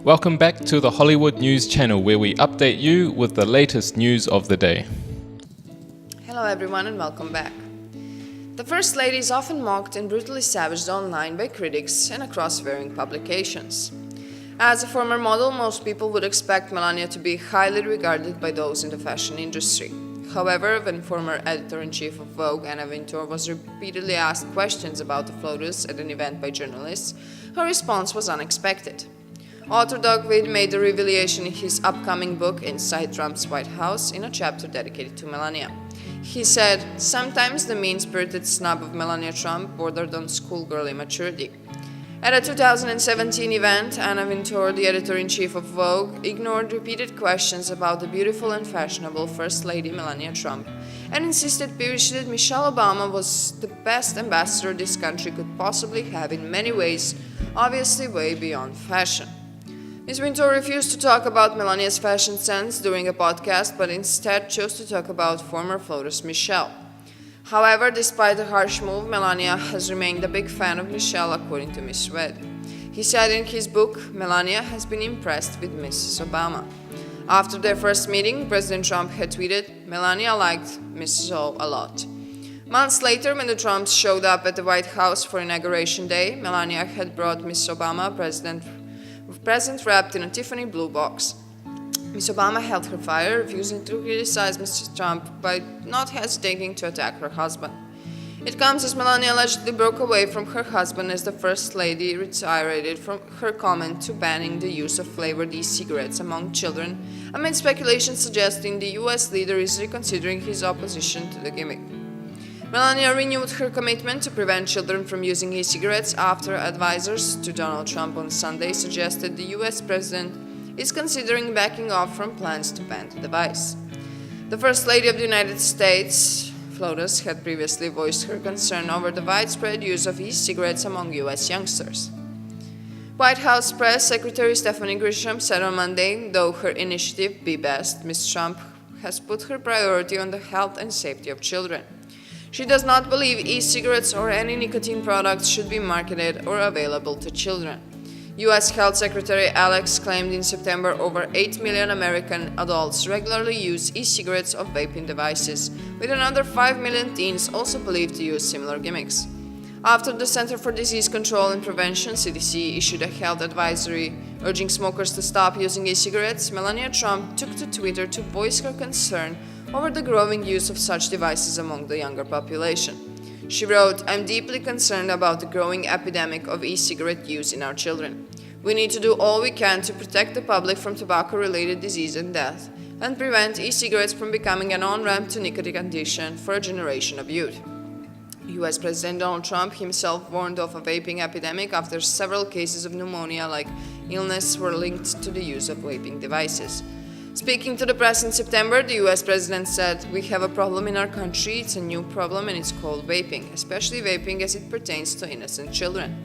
Welcome back to the Hollywood News channel, where we update you with the latest news of the day. Hello everyone and welcome back. The First Lady is often mocked and brutally savaged online by critics and across varying publications. As a former model, most people would expect Melania to be highly regarded by those in the fashion industry. However, when former editor-in-chief of Vogue, Anna Wintour, was repeatedly asked questions about the FLOTUS at an event by journalists, her response was unexpected. Author Doug Wead made the revelation in his upcoming book, Inside Trump's White House, in a chapter dedicated to Melania. He said, "Sometimes the mean-spirited snub of Melania Trump bordered on schoolgirl immaturity." At a 2017 event, Anna Wintour, the editor-in-chief of Vogue, ignored repeated questions about the beautiful and fashionable First Lady Melania Trump and insisted peevishly that Michelle Obama was the best ambassador this country could possibly have in many ways, obviously way beyond fashion. Ms. Wintour refused to talk about Melania's fashion sense during a podcast, but instead chose to talk about former FLOTUS Michelle. However, despite the harsh move, Melania has remained a big fan of Michelle, according to Ms. Wead. He said in his book, Melania has been impressed with Mrs. Obama. After their first meeting, President Trump had tweeted, "Melania liked Mrs. O a lot." Months later, when the Trumps showed up at the White House for Inauguration Day, Melania had brought Mrs. Obama a present wrapped in a Tiffany blue box. Ms. Obama held her fire, refusing to criticize Mr. Trump by not hesitating to attack her husband. It comes as Melania allegedly broke away from her husband as the First Lady reiterated from her comment to banning the use of flavored e-cigarettes among children, amid speculation suggesting the U.S. leader is reconsidering his opposition to the gimmick. Melania renewed her commitment to prevent children from using e-cigarettes after advisors to Donald Trump on Sunday suggested the U.S. president is considering backing off from plans to ban the device. The First Lady of the United States, FLOTUS, had previously voiced her concern over the widespread use of e-cigarettes among U.S. youngsters. White House Press Secretary Stephanie Grisham said on Monday, though her initiative Be Best, Ms. Trump has put her priority on the health and safety of children. She does not believe e-cigarettes or any nicotine products should be marketed or available to children. U.S. Health Secretary Alex claimed in September over 8 million American adults regularly use e-cigarettes or vaping devices, with another 5 million teens also believed to use similar gimmicks. After the Center for Disease Control and Prevention, CDC, issued a health advisory urging smokers to stop using e-cigarettes, Melania Trump took to Twitter to voice her concern over the growing use of such devices among the younger population. She wrote, "I'm deeply concerned about the growing epidemic of e-cigarette use in our children. We need to do all we can to protect the public from tobacco-related disease and death, and prevent e-cigarettes from becoming an on-ramp to nicotine addiction for a generation of youth." U.S. President Donald Trump himself warned of a vaping epidemic after several cases of pneumonia-like illness were linked to the use of vaping devices. Speaking to the press in September, the U.S. president said, "We have a problem in our country. It's a new problem and it's called vaping, especially vaping as it pertains to innocent children."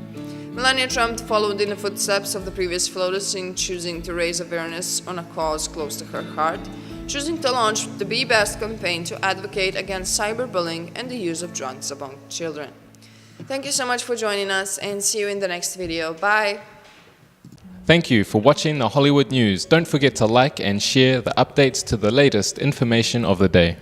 Melania Trump followed in the footsteps of the previous FLOTUS in choosing to raise awareness on a cause close to her heart, choosing to launch the Be Best campaign to advocate against cyberbullying and the use of drugs among children. Thank you so much for joining us and see you in the next video. Bye! Thank you for watching the Hollywood News. Don't forget to like and share the updates to the latest information of the day.